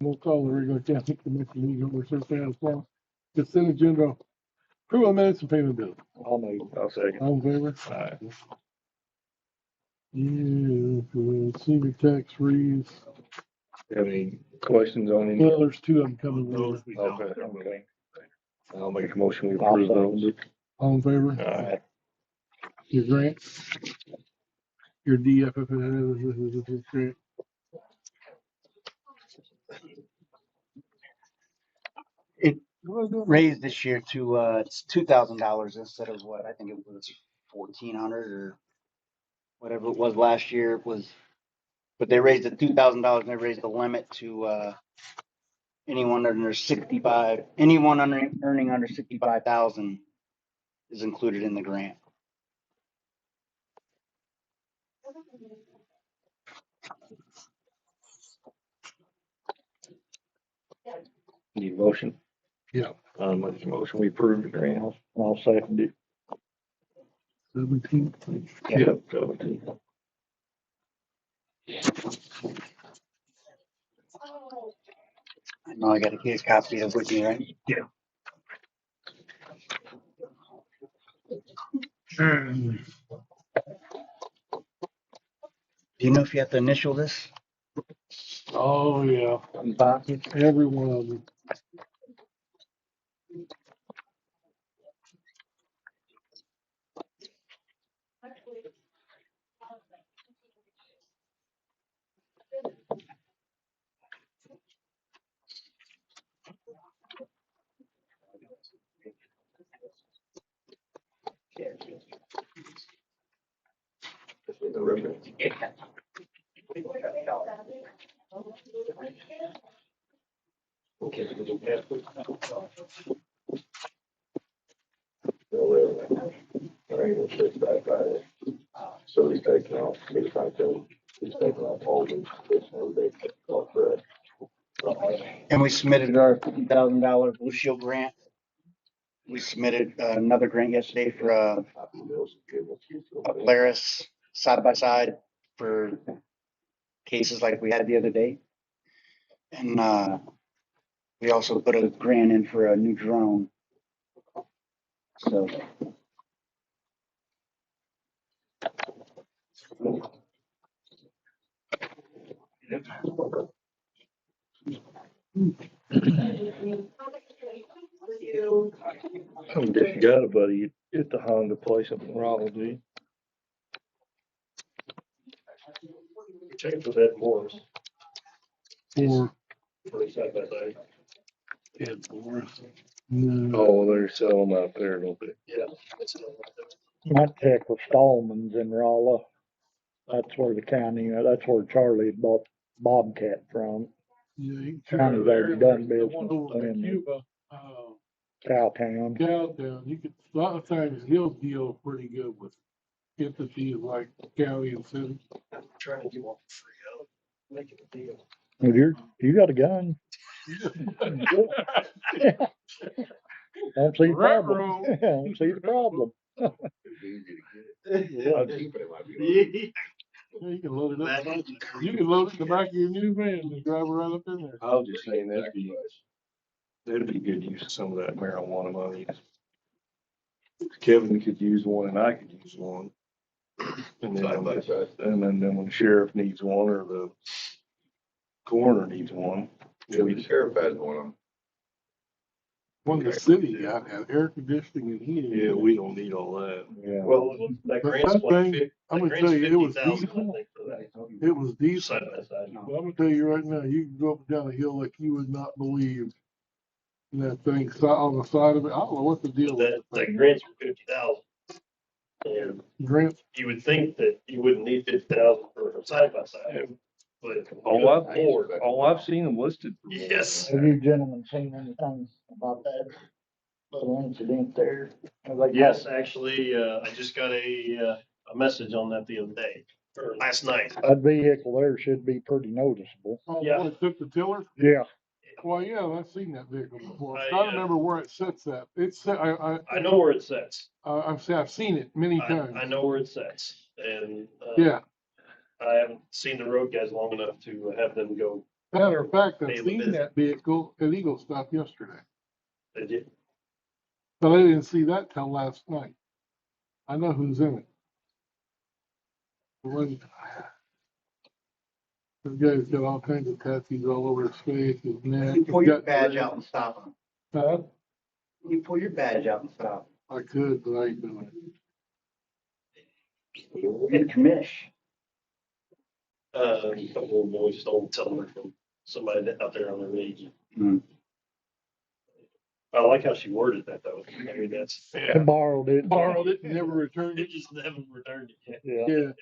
We'll call the regular county commission meeting over so fast. Well, consent agenda, approval of minutes and payment bill. I'll second. All in favor? Aye. Yeah, senior tax freeze. Have any questions on any? Well, there's two of them coming. Those we don't. Okay. I'll make a motion we approve those. All in favor? Aye. Your grant? Your DFF grant? It raised this year to it's $2,000 instead of what I think it was 1,400 or whatever it was last year. It was, but they raised it $2,000 and they raised the limit to anyone under 65. Anyone earning under 65,000 is included in the grant. Need a motion? Yeah. I'll make a motion we approve the grant. I'll second it. 17. Yep. 17. I know I got to get a copy of it with me, right? Yeah. Do you know if you have to initial this? Oh, yeah. Every one of them. So he's taking off, he's taking off all these, And we submitted our $50,000 Blue Shield grant. We submitted another grant yesterday for a Polaris side by side for cases like we had the other day. And we also put a grant in for a new drone. So I guess you got it, buddy. At the Honda place up in Raleigh, do you? Check for that Morris. For Side by side. Ed Morris. No. Oh, they're selling them out there, don't they? Yeah. Might check with Stallman's in Rolla. That's where the county, that's where Charlie had bought Bobcat from. Yeah, you County's already done business over in in Cuba. Cowtown. Cowtown. You could, a lot of times he'll deal pretty good with entities like county and city. Trying to get one free out. Make it a deal. Well, you got a gun. Don't see the problem. Don't see the problem. Yeah, you can load it up. You can load it in the back of your new van and drive it right up in there. I was just saying that'd be good use of some of that marijuana money. Kevin could use one and I could use one. And then when the sheriff needs one or the coroner needs one. Maybe the sheriff has one. One the city got had air conditioning and heating. Yeah, we don't need all that. Yeah. Well, that grant's like, I'm gonna tell you, it was 50,000, I decent. think, for that. It was decent. Side by side. But I'm gonna tell you right now, you can go up and down a hill like you would not believe. And that thing on the side of it, I don't know what the deal That was. grant's for 50,000. And Grant, you would think that you wouldn't need 50,000 for a side by side, but. All I've seen them listed. Yes. Have you gentlemen seen anything about that little incident there? Yes, actually, I just got a message on that the other day, or last night. That vehicle there should be pretty noticeable. Yeah. when it took the tiller? Yeah. Well, yeah, I've seen that vehicle before. I, I don't remember where it sits at. It's, I know where it sits. I've seen it many times. I know where it sits, and Yeah, I haven't seen the road guys long enough to have them go Matter of fact, I Pay 'em a seen visit. that vehicle at Eagle Stop yesterday, Did you? but I didn't see that till last night. I know who's in it. The one- The guy's got all kinds of tattoos all over his face, his neck. You pull he's your got badge dreads. out and stop them. Huh? You pull your badge out and stop I could, but I ain't doing it. them. And commish. A couple of boys stole something from somebody out there on their age. Hmm. I like how she worded that though. I mean, that's, I borrowed it. Borrowed it, never returned they it. just haven't returned it yet. Yeah.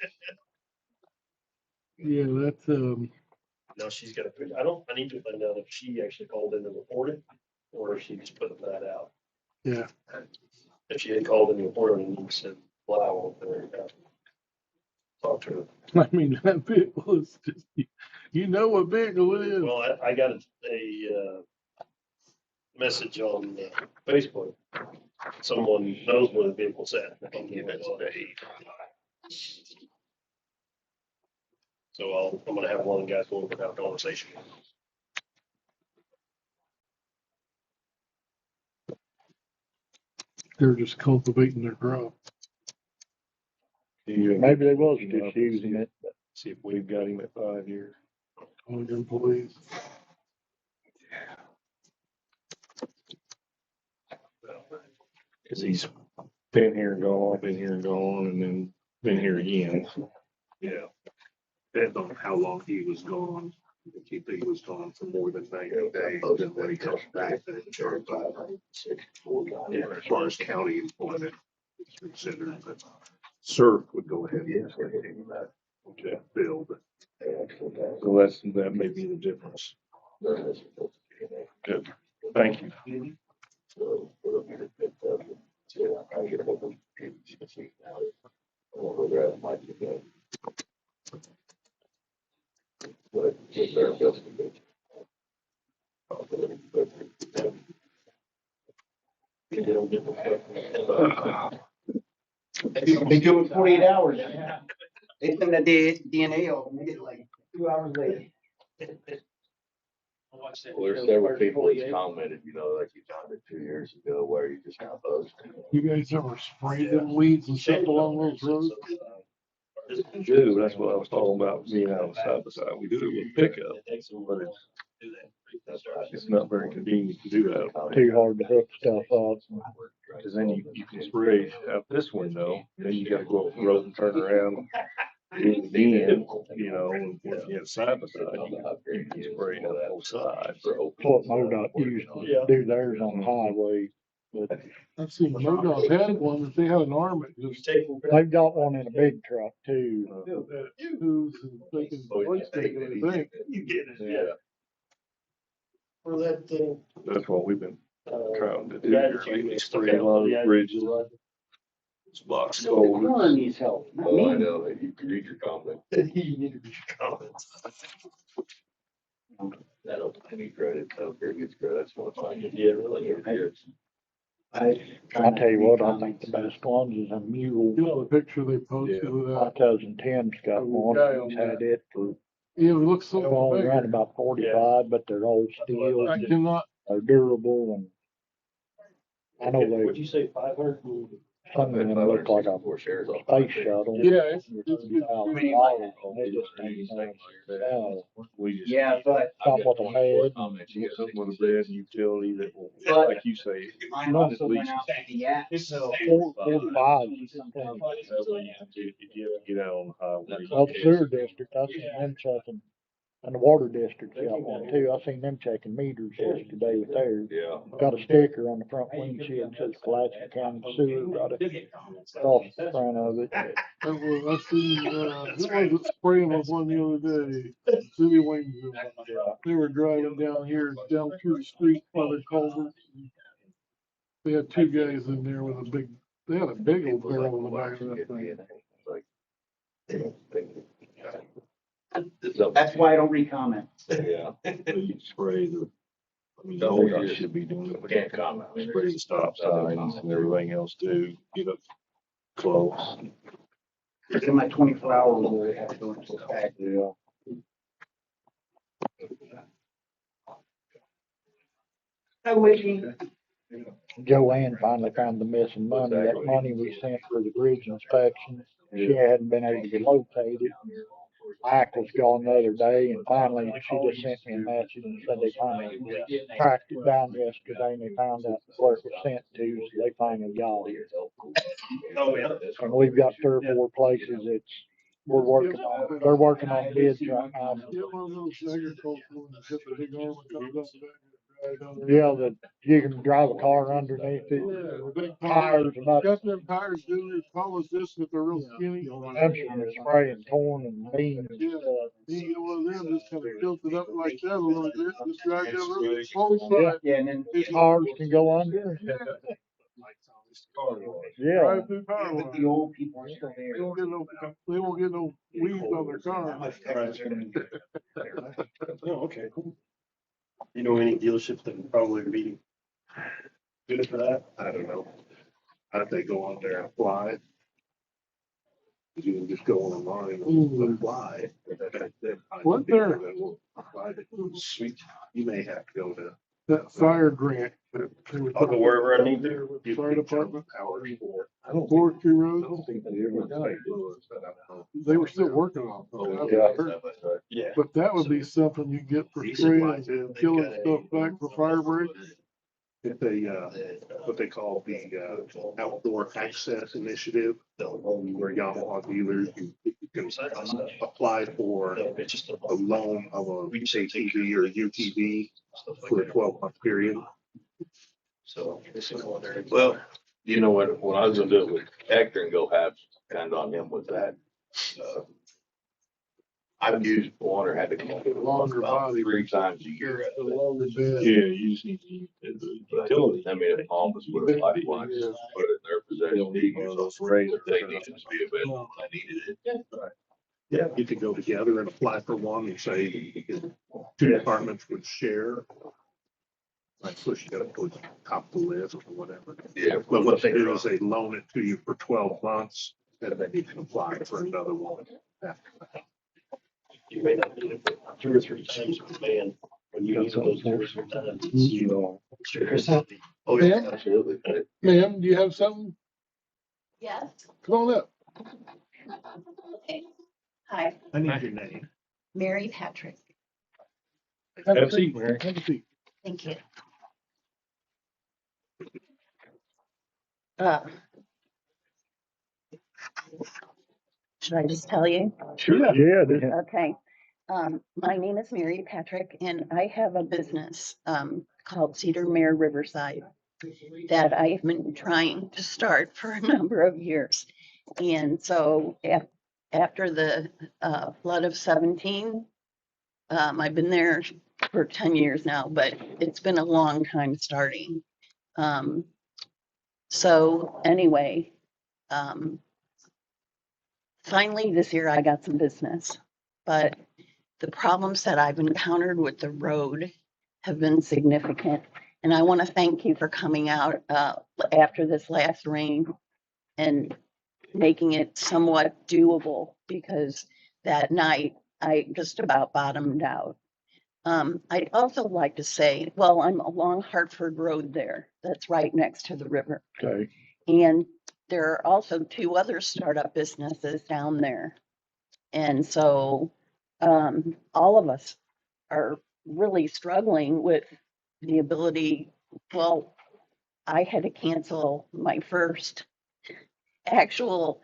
Yeah, that's, Now she's got to, I need to find out if she actually called in and reported or if she just put that out. yeah. If she had called in and reported and you said, wow, there you go. Talk to her. I mean, that vehicle is just, you know what vehicle it is. Well, I got a message on Facebook. Someone knows where the vehicle's at. So I'm gonna have one of the guys go over and have a conversation. They're just cultivating their crop. Maybe they was just using it. See if we've got him at 5 years. All the employees. Cause he's been here and gone, and then been here again. Yeah, depends on how long he was gone. If you think he was gone for more than 90 days, then when he comes back, then it's charged. Yeah, as far as county employment is considered, but CERC would go ahead and continue that bill, but So that may be the difference. Good, thank you. They do it 48 hours. They send that DNA off and they get like 2 hours later. Well, there's several people that's commented, like you found it 2 years ago, where you just got those. You guys ever sprayed them weeds and stuff along those roads? We do, that's what I was talking about, being out side by side. We do it with pickup, but it's not very convenient to do that. Too hard to hook stuff up. Cause then you can spray out this window, then you gotta go up the road and turn around. Do it again, and if you have side by side, you can spray out both sides. What MoDOT used to do theirs on the highway. But I've seen MoDOT had one, that they had an arm that just they've got one in a big truck too. moves and they can place it, I think. You get it, Yeah, For that, that's what we've been trying to do guy here that you lately, stuck spray out along the the edge. bridges. Blocks The culverts. corner needs help, not Oh, I me. know, that you can read your comment. He needed to comment. That'll give me credit, so here gets credit, that's what I find. Yeah, really. I tell you what, I think the best ones is a mule. You know the picture they posted Yeah. with My that? cousin Tim's got one. He's had it for, Yeah, it looks so they're all around familiar. about 45, but they're old steel. I cannot, They're durable and I know What'd they, you say, 500? some of them look like a space shuttle. yeah, it's good. $30,000, and they just ain't no sell. We just. Yeah, but Come with a bed. Something with a bed and utility that will, But- like you say. mine also went out to the yak. 45. You have to get out on the highway. Well, the sewer district, I seen them checking, and the water district's got one too. I seen them checking meters yesterday with theirs. Yeah. Got a sticker on the front windshield, says Pulaski County Sewer, right across the front of it. I seen, who was it spraying with one the other day? City of Waynesville. They were driving down here, down through the street by the culverts. They had two guys in there with a they had a big old barrel in the back of that thing. That's why I don't re-comment. Yeah. You spray ODOT should be doing it. We can't comment. Spray the stop signs and everything else too, get up close. It's in my 24-hour rule. I have to go into effect. Yeah. Joanne finally found the missing money, that money we sent for the bridge inspection. She hadn't been able to locate it. Ike was gone the other day and finally she just sent me a message and said they finally tracked it down yesterday and they found out where it was sent to, so they finally got it. Oh, yeah. And we've got 3 or 4 places we're working on, they're working on bids right now. Get one of those agricultural ones, hit the big arm that comes up the back and drive down there. Yeah, that you can drive a car underneath it. Yeah, the big Tires about, got them tires doing as tall as this, but they're real skinny. them spraying corn and beans and Yeah. stuff. You get one of them, just kind of tilt it up like that a little bit, just drive down really slow Yeah, side. Yeah, and then cars can go under. Yeah. Drive through power but lines. the old people are still They there. won't get no weeds on their car. Oh, okay, cool. You know any dealerships that would probably be good for that? I don't know. I'd say go on there and apply. You can just go online and apply. What there? Sweet. You may have to go to. That fire grant. that they were I'll go wherever I need to. talking about, the Fire department, Hours for. Forestry Road, think they ever got it. they were still working on it. Yeah. Yeah. But that would be something you get for spraying and killing stuff back for fire breaks. It's what they call the, outdoor access initiative, where Yamaha dealers, you can apply for It's just a loan of a ATV or UTV for a 12-month period. So this is one there. Well, you know what, when I was gonna do it with Hector and go have kind of on him with that. I've used one or had to come up with Longer about body. 3 times a year. The longer bed. Yeah, you just need to use the utility. I mean, if Palmas would have liked one, put it in their possession, they use those sprays, if they needed to be available, when I needed it. Yeah, you could go together and apply for one and say 2 departments would share. Like, push you gotta put top of the list or whatever. Yeah. But what they do is they loan it to you for 12 months and then you can apply for another one. You may not need it but 2 or 3 times, man. When you use those 2 or 3 times. You know. Oh, yeah, Yeah. absolutely. Ma'am, do you have something? Yes. Come on up. Okay. Hi, I need your name. Mary Patrick. Have Have a a seat, seat, Mary. Have a seat. Thank you. Uh, Should I just tell you? Sure. Yeah. Okay. My name is Mary Patrick and I have a business called Cedar Mare Riverside that I have been trying to start for a number of years. And so after the flood of 17, I've been there for 10 years now, but it's been a long time starting. So anyway, finally this year I got some business, but the problems that I've encountered with the road have been significant. And I want to thank you for coming out after this last rain and making it somewhat doable, because that night I just about bottomed out. I'd also like to say, well, I'm along Hartford Road there. That's right next to the river. Okay. And there are also 2 other startup businesses down there. And so all of us are really struggling with the ability. Well, I had to cancel my first actual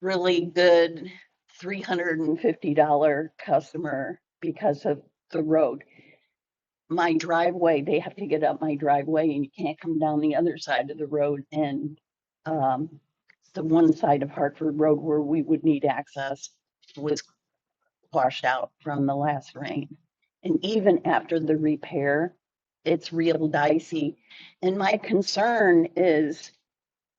really good $350 customer because of the road. My driveway, they have to get up my driveway and you can't come down the other side of the road. And the one side of Hartford Road where we would need access was washed out from the last rain. And even after the repair, it's real dicey. And my concern is,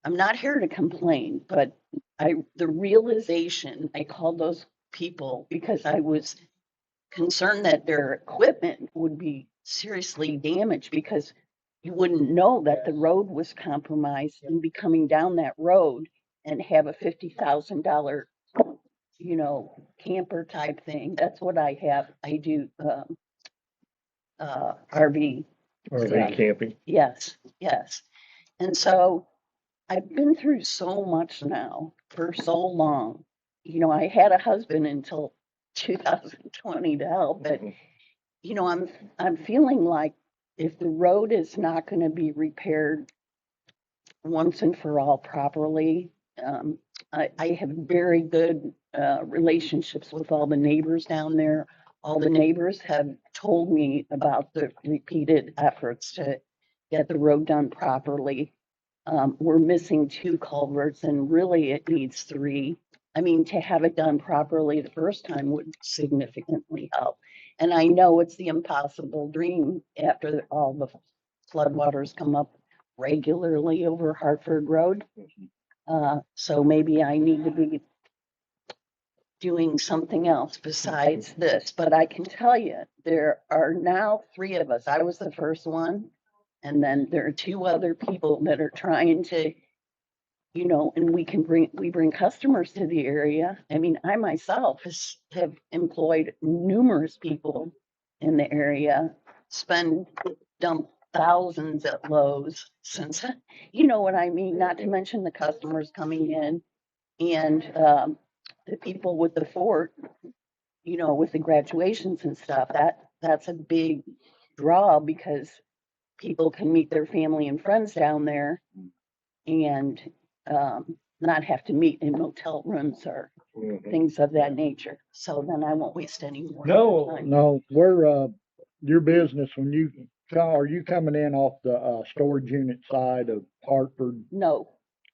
I'm not here to complain, but the realization, I called those people because I was concerned that their equipment would be seriously damaged, because you wouldn't know that the road was compromised and be coming down that road and have a $50,000, camper type thing. That's what I have. I do RV. RV camping. Yes, yes. And so I've been through so much now for so long. You know, I had a husband until 2020 to help, but you know, I'm feeling like if the road is not going to be repaired once and for all properly, I have very good relationships with all the neighbors down there. All the neighbors have told me about the repeated efforts to get the road done properly. We're missing 2 culverts and really it needs 3. I mean, to have it done properly the first time would significantly help. And I know it's the impossible dream after all the floodwaters come up regularly over Hartford Road. So maybe I need to be doing something else besides this, but I can tell you, there are now 3 of us. I was the first one. And then there are 2 other people that are trying to, you know, and we bring customers to the area. I mean, I myself have employed numerous people in the area, dump thousands at Lowe's since, you know what I mean, not to mention the customers coming in and the people with the fort, you know, with the graduations and stuff. That's a big draw because people can meet their family and friends down there and not have to meet in motel rooms or things of that nature. So then I won't waste any more time. No, we're, your business, are you coming in off the, storage unit side of Hartford, No,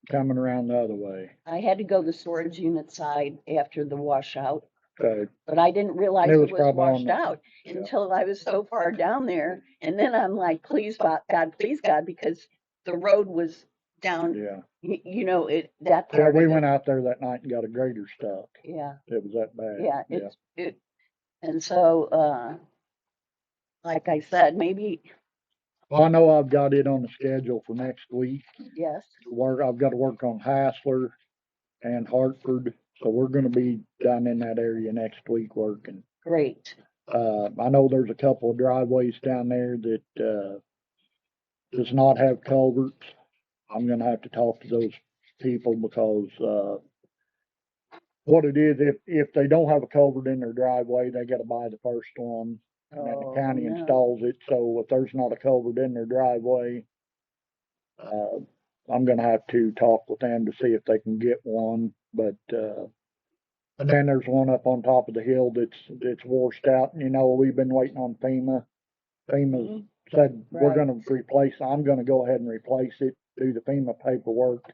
coming around the other way? I had to go the storage unit side after the washout, Okay, but I didn't realize It it was was probably on washed the- out until I was so far down there. And then I'm like, please God, please God, because the road was down, yeah. you know, that Yeah, part we of it. went out there that night and got a grader stuck. Yeah, It was that bad. yeah, and so, like I said, maybe, Well, I know I've got it on the schedule for next week. yes, I've got to work on Hassler and Hartford, so we're gonna be down in that area next week working. great. I know there's a couple of driveways down there that, does not have culverts. I'm gonna have to talk to those people because, what it is, if they don't have a culvert in their driveway, they gotta buy the first one. And then Oh, the county no. installs it, so if there's not a culvert in their driveway, I'm gonna have to talk with them to see if they can get one, but, and then there's one up on top of the hill that's washed out, and you know, we've been waiting on FEMA. FEMA said, we're Right. gonna I'm gonna go ahead and replace it, do the FEMA paperwork,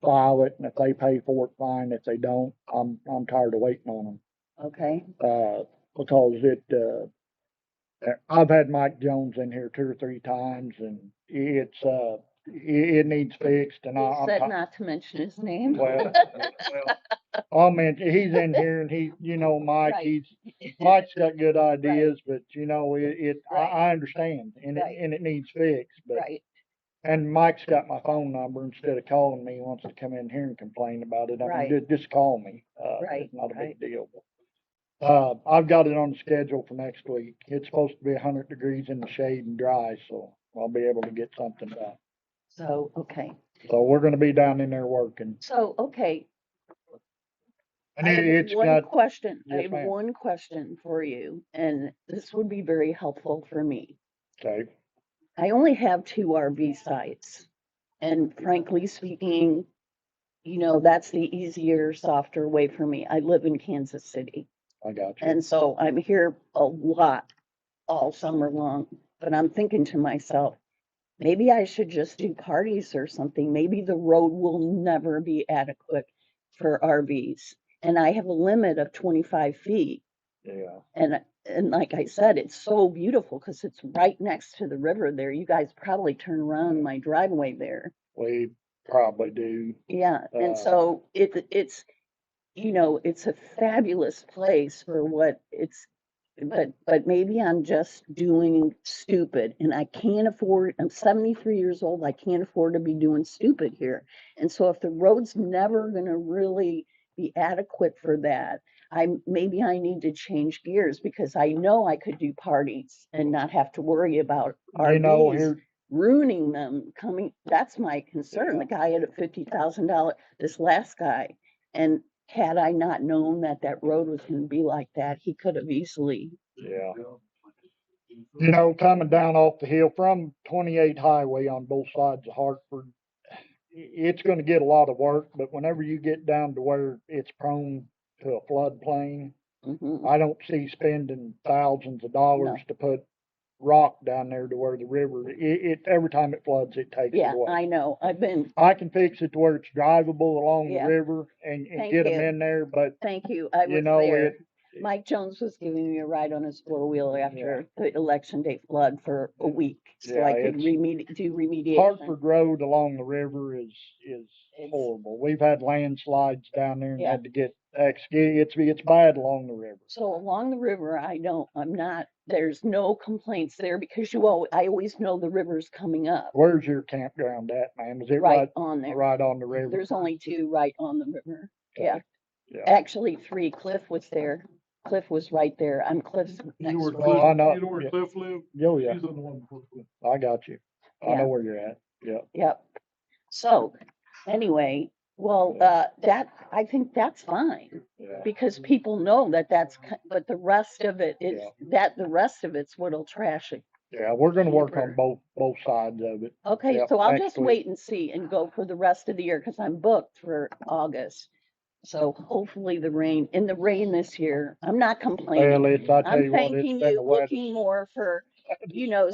file it, and if they pay for it, fine, if they don't, I'm tired of waiting on Okay, them. Because I've had Mike Jones in here 2 or 3 times, and it needs fixed, and you I'm said not to mention his name. well, I mean, he's in here and you know, Mike, Right. Mike's got good ideas, but you know, Right. I understand and Right. it needs fixed, but, Right, and Mike's got my phone number instead of calling me, he wants to come in here and complain about it. I Right. mean, just call me. Right, It's not a right. big deal. I've got it on the schedule for next week. It's supposed to be 100 degrees in the shade and dry, so I'll be able to get something done. So, okay, So we're gonna be down in there working. so, okay. And I have it's one got, question. I yes, have ma'am. one question for you, and this would be very helpful for me. Okay, I only have 2 RV sites, and frankly speaking, you know, that's the easier, softer way for me. I live in Kansas City, I got you. and so I'm here a lot all summer long. But I'm thinking to myself, maybe I should just do parties or something. Maybe the road will never be adequate for RVs. And I have a limit of 25 feet. Yeah, And like I said, it's so beautiful because it's right next to the river there. You guys probably turn around my driveway there. we probably do. Yeah. And Uh, so it's, you know, it's a fabulous place for what it's, but maybe I'm just doing stupid and I can't afford, I'm 73 years old, I can't afford to be doing stupid here. And so if the road's never gonna really be adequate for that, maybe I need to change gears because I know I could do parties and not have to worry about You know, RVs here, ruining them coming. That's my concern. The guy had a $50,000, this last guy. And had I not known that that road was gonna be like that, he could have easily, yeah. You know, coming down off the hill from 28 highway on both sides of Hartford, it's gonna get a lot of work, but whenever you get down to where it's prone to a floodplain, mhm, I don't see spending thousands of dollars to put rock down there to where the river, every time it floods, it takes it yeah, away. I know. I can fix it to where it's drivable along the Yeah. river and Thank get them you. in there, but Thank you. I you was know, there. it, Mike Jones was giving me a ride on his four-wheeler after the election day flood for a week, so I Yeah, could it's- do remediation. Hartford Road along the river is It's- horrible. We've had landslides down there and Yeah. had to get it's bad along the river. So along the river, there's no complaints there because I always know the river's coming up Where's your campground at, man? Is it right on there. right on the river? There's only two right on the river. Okay. Yeah. Yeah. Actually, three. Cliff was there. Cliff was right there. I'm Cliff's You know next where door. Cliff, I know. you know where Yeah. Cliff lived? Oh, yeah. She's on the one before Cliff. I got you. I Yeah. know where you're at. Yeah. Yep. So anyway, well, I think that's fine Yeah. because people know but the rest of it is the rest of it's what'll trash it. Yeah, we're gonna work on Cheaper. both sides of it. Okay, Yep, so I'll next just week. wait and see and go for the rest of the year because I'm booked for August. So hopefully the rain this year, I'm not complaining. Well, I tell I'm you what, it's thanking been you, the wettest. looking more for,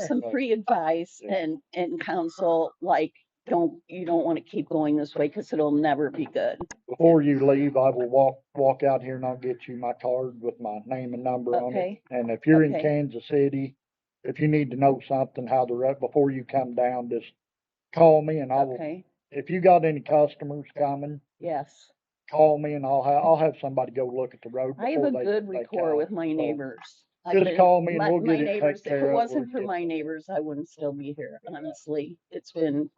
some free advice Yeah. and counsel, like, you don't want to keep going this way because it'll never be good. Before you leave, I will walk out here and I'll get you my card with my name and number on it. Okay. And if you're in Okay. Kansas City, if you need to know something, before you come down, just call me and Okay, if you got any customers coming, yes. call me and I'll have somebody go look at the road I have before a good they rapport come. with my So, neighbors. just call me and my we'll get it neighbors, taken if care it of. wasn't for We'll my neighbors, I wouldn't still be here, honestly. It's been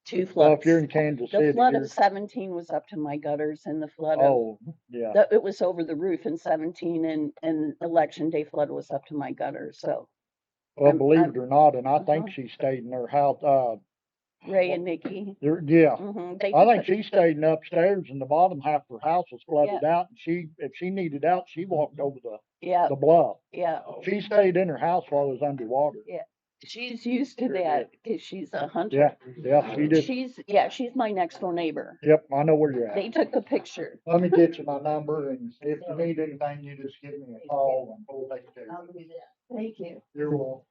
2 Well, if floods. you're in Kansas The City, flood of 17 was up to my gutters and the flood of, oh, yeah. it was over the roof in 17 and election day flood was up to my gutters, so. Well, believe I'm- it or not, and I think Uh-huh. she stayed in her house, Ray and Nikki. yeah. They I took think she stayed in upstairs and the bottom half of her house was flooded out. And if she needed out, she walked over Yeah, the bluff. yeah, She stayed in her house while it was underwater. yeah. She's used to that because she's a hunter. Yeah, yeah, she just, She's my next door neighbor. yep, I know where you're They at. took the picture. Let me get you my number and if you need anything, you just give me a call and we'll take care I'll of do it. that. Thank you. You're welcome.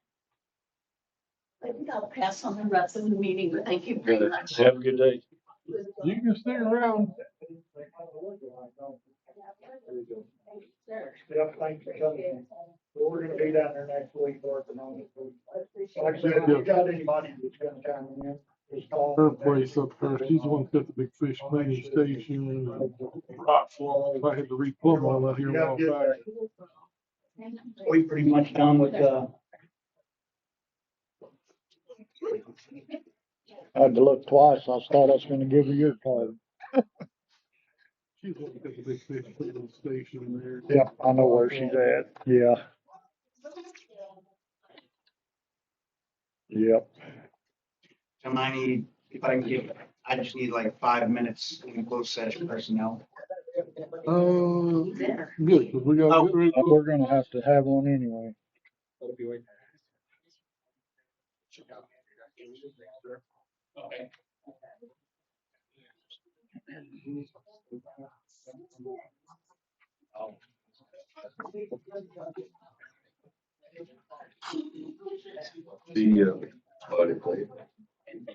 I think I'll pass on the rest of the meeting, but thank you very much. Have a good day. You can stay around. Yep, thanks for coming. So we're gonna be down there next week working on it. Like I said, if you got anybody that's gonna come in, just call. Her place up there, she's the one that got the big fish cleaning station and rock wall. I had to replumb all that here a while back. We pretty much done with, I had to look twice. I thought I was gonna give her your card. She's the one that got the big fish cleaning station there. Yep, I know where she's at. Yeah. Yep. I just need like 5 minutes in closed session personnel. Good, 'cause we got. Oh. We're gonna have to have one anyway.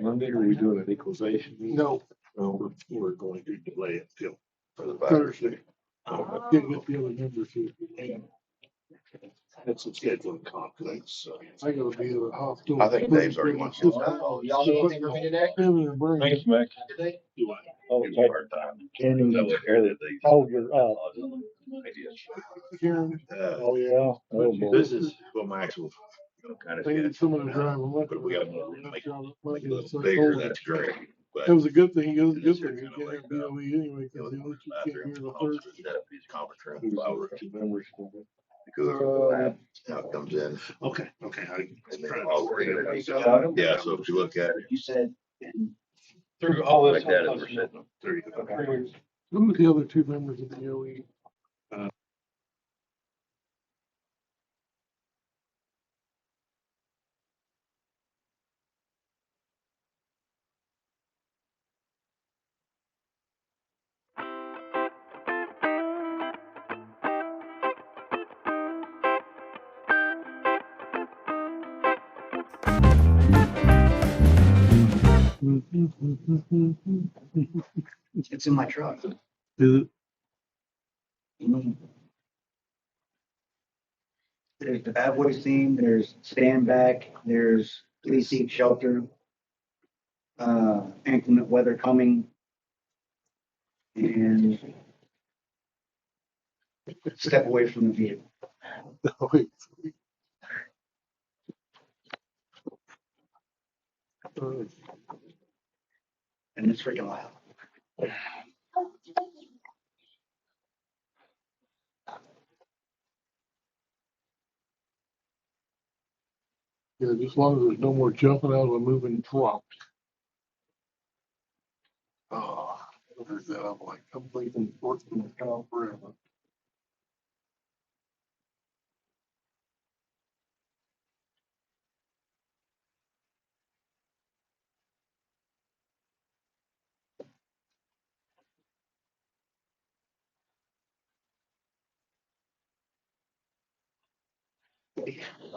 Monday, are we doing an equalization? No, No, we're going to delay it till Thursday. Okay. Can't get the other members here. Had some scheduling conflicts, so. I gotta be at the hospital. I think Dave's already went. Y'all need anything for me today? Thanks, Mac. Oh, Give me a hard time. Kenny. That was earlier these. Oh, you're up. Karen, Oh, yeah. Oh, boy. This is what Max will kind of. they need someone to drive them. But we got one. Make it a little bigger, that's great. but It was a good thing. It was a good this thing. year He kinda can't like, have BOE anyway, it because was the other two can't bathroom, hear the homes, third. deputies, conference room, Who's flower the room, two members? because of how it comes in. Okay, okay. And then all the yeah, so if you look at it, You said, Through all this. like that, as we're sitting. There you go. Okay. Who were the other two members of the BOE? it's in my truck. Is it? There's the bad boys theme, there's stand back, there's please seek shelter, inclement weather coming, and step away from the vehicle. Wait. And it's freaking loud. Yeah, just as long as there's no more jumping out of a moving truck. Oh, I heard that. I'm like, I'm leaving working the town forever.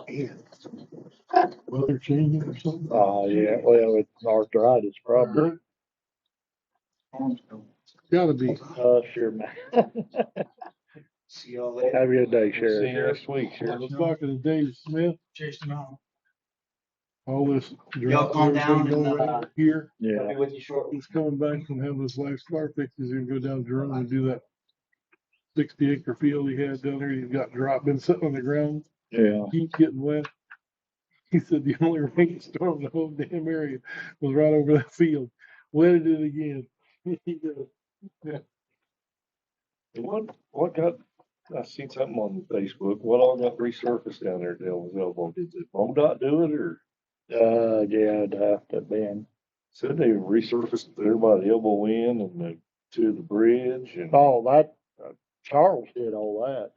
Yeah. Weather changing or something? Oh, yeah, well, it's arthritis probably. Gotta be. Sure, man. See y'all later. Have a good day, See Sheriff. you next week, I Sheriff. was talking to Dave Smith, Chasing on. all this. Y'all calm down going and, right here. Yeah. I'll be with you shortly. He's coming back from having his last car fixed. He's gonna go down Jerome and do that 60-acre field he had down there. He's got been sitting on the ground, Yeah. keeps getting wet. He said the only rainstorm in the whole damn area was right over that field. Wetted it again. He goes, yeah. What got, I seen something on Facebook, what all got resurfaced down there at Devil's Elbow? Did the MoDOT do it, or Yeah, it'd have to have been. said they resurfaced there by the elbow in and to the bridge and? Oh, that, Charles did all that.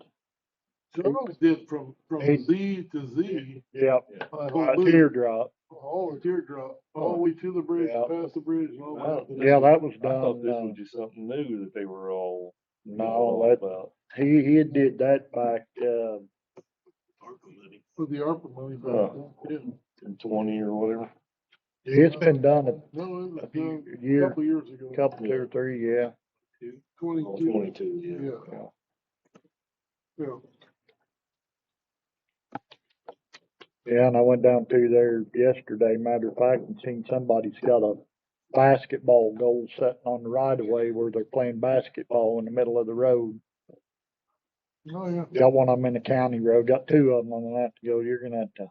Charles did from He- Z to Z, Yep. that whole A loop, teardrop. all the teardrop, all the way to the bridge, Yeah. past the bridge and all that. Yeah, that was I thought done, this was just something new that they were all. no, that, about. he did that back, With the ARPA money back Oh. then. In 20 or whatever. it's been done No, it was a few done a years, couple years ago. couple, 2 or 3, yeah. 22. 22, yeah. Yeah. Yeah. Yeah, and I went down through there yesterday, matter of fact, and seen somebody's got a basketball goal sitting on the right of way where they're playing basketball in the middle of the road. Oh, yeah. Got one of them in the county road, got 2 of them on that to go. You're gonna have to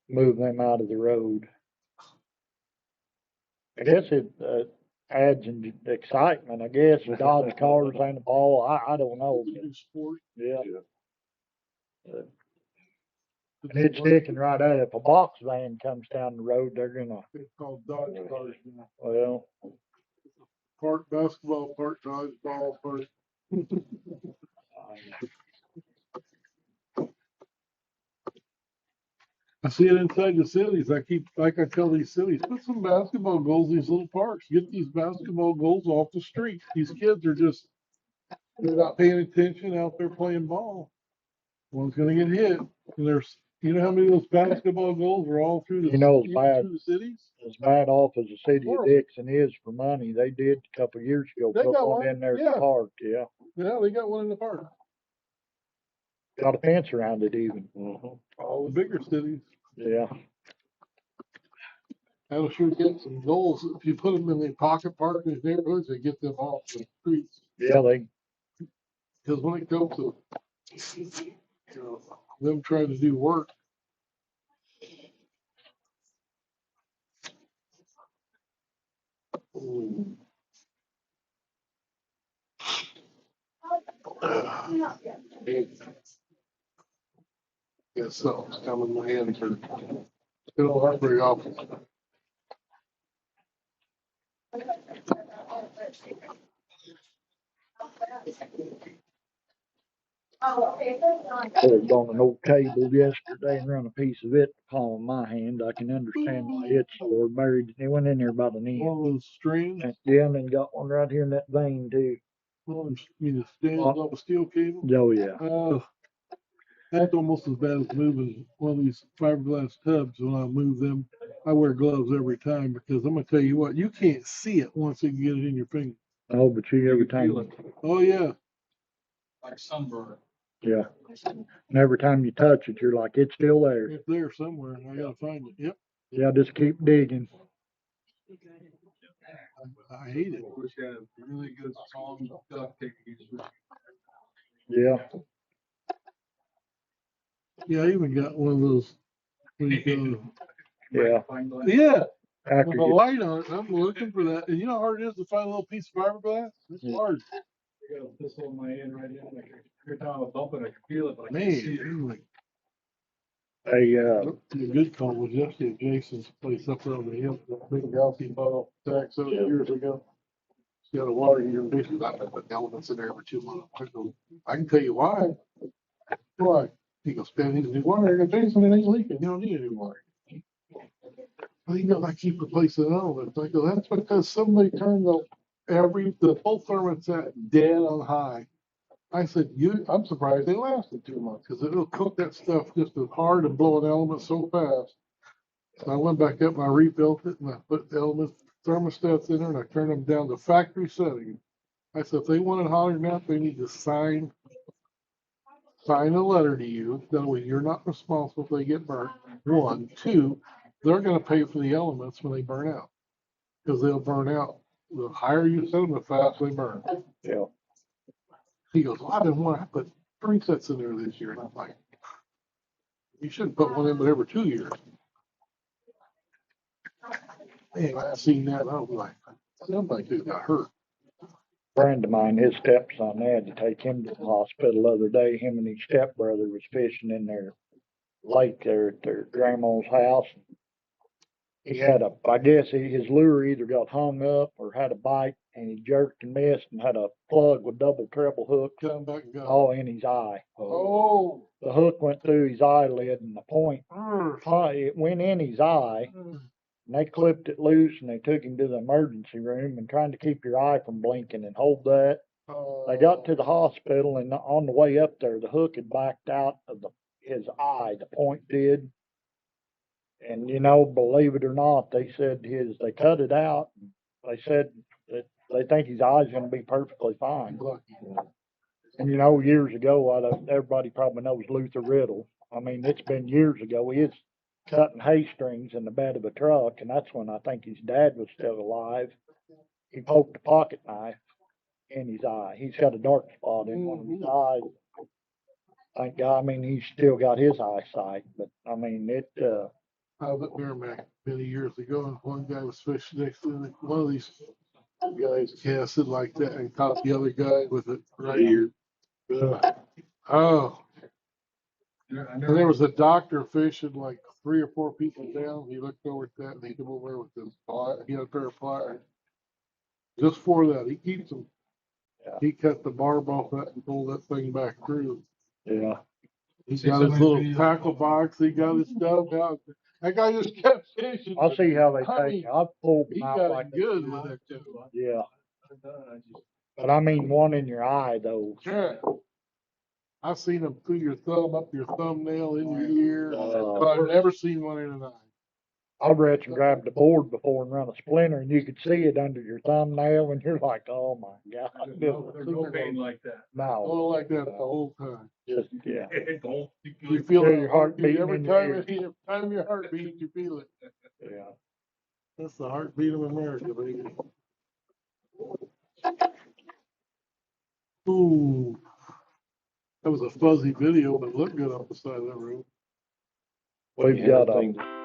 move them out of the road. I guess it adds in excitement, I guess, dodge cars and the ball. I don't know. It's a good sport. Yeah. Yeah. And it's sticking right at it. If a box van comes down the road, they're gonna, It's called dodge cars now. well, Part basketball, part dodgeball, part. I see it inside the cities. I tell these cities, put some basketball goals in these little parks. Get these basketball goals off the street. These kids are just, they're not paying attention out there playing ball. One's gonna get hit. And there's, you know how many of those basketball goals are all through the, You know, it's even bad. through the cities? as bad off as the city of Horrible. Dixon is for money, they did a couple of years ago, They put got one one, in there at yeah. the park, yeah. Yeah, they got one in the park. Got a fence around it even, All the bigger cities. yeah. That'll sure get some goals. If you put them in the pocket park in the neighborhoods, they get them off the streets. Yeah, they, Because when it comes to, you know, them trying to do work, Ooh. Guess something's coming my hands are still not very often. I was on an old cable yesterday and run a piece of it the palm of my hand. I can understand why it's sore, buried. It went in there about an inch. One of those strands, Yeah, and then got one right here in that vein too. one of those, you know, stands off a steel cable. Oh yeah. That's almost as bad as moving one of these fiberglass tubs. When I move them, I wear gloves every time because I'm gonna tell you what, you can't see it once you get it in your finger. Oh, but you every time. Oh yeah, Like sunburn. Yeah. And every time you touch it, you're like, it's still there. it's there somewhere. I gotta find it. Yep, Yeah, just keep digging. I hate it. Wish I had a really good strong duct tape. Yeah. Yeah, I even got one of those. What do you call Yeah. it? Yeah, After with a you, light on it. I'm looking for that. And you know how hard it is to find a little piece of fiberglass? It's hard. I got this on my hand right now. Like every time I bump it, I can feel it, but I Man, can't see it. I'm like, a the good call was yesterday at Jason's place up there on the hill, that big house he bought off tax years ago. He's got a water heater, basically, I put elements in there every 2 months. I go, I can tell you why. Why? He goes, Ben, he new water. I go, Jason, it ain't leaking. You don't need any water. Well, he goes, I keep replacing elements. I go, that's because somebody turned the whole thermostat dead on high. I said, I'm surprised they lasted 2 months because it'll cook that stuff just as hard and blow an element so fast. So I went back up and I rebuilt it and I put the element thermostats in there and I turned them down to factory setting. I said, if they want it hotter than that, they need to sign a letter to you. That way you're not responsible if they get burnt. 1, 2, they're gonna pay for the elements when they burn out. Because they'll burn out. The higher you set them, the faster they burn. yeah. He goes, well, I've been wanting to put 3 sets in there this year. And I'm like, you shouldn't put one in but every 2 years. Man, I seen that and I was like, somebody could got hurt. Friend of mine, his stepson, they had to take him to the hospital the other day. Him and his stepbrother was fishing in their lake there at their grandma's house. He had I guess his lure either got hung up or had a bite, and he jerked and missed and had a plug with double treble hook Come back and go. all in his eye. Oh. The hook went through his eyelid and the point, it went in his eye. And they clipped it loose and they took him to the emergency room and trying to keep your eye from blinking and hold that. They got to the hospital and on the way up there, the hook had backed out of his eye, the point did. And you know, believe it or not, they said they cut it out. They said that they think his eye's going to be perfectly fine. And you know, years ago, everybody probably knows Luther Riddle. I mean, it's been years ago. He was cutting hay strings in the bed of a truck, and that's when I think his dad was still alive. He poked a pocket knife in his eye. He's got a dark spot in one of his eyes. Thank God. I mean, he's still got his eyesight, but I mean, I was at Merrimack many years ago, and one guy was fishing next to one of these guys casted like that and caught the other guy with it right here. Oh. And there was a doctor fishing like 3 or 4 people down. He looked over at that and he came over there with this pliers. He had a pair of pliers. Just for that, he keeps them. Yeah. He cut the barb off that and pulled that thing back through. yeah. He got his little tackle box. He got his stuff out. That guy just kept fishing. I'll see how they I take mean, it. I've pulled He them out got like it good with that too. yeah. But I mean, one in your eye though. Yeah. I've seen them through your thumb, up your thumbnail, in your ear. But I've never seen one in an eye. I've reached and grabbed the board before and run a splinter, and you could see it under your thumbnail, and you're like, "Oh my God!" There's no pain like that. No, Oh, like that the whole time. just yeah. You feel Feel your your heartbeat heartbeat every in your time. ear. Every time your heart beats, you feel it. Yeah. That's the heartbeat of America, baby. Ooh, that was a fuzzy video, but it looked good off the side of that room. We've got a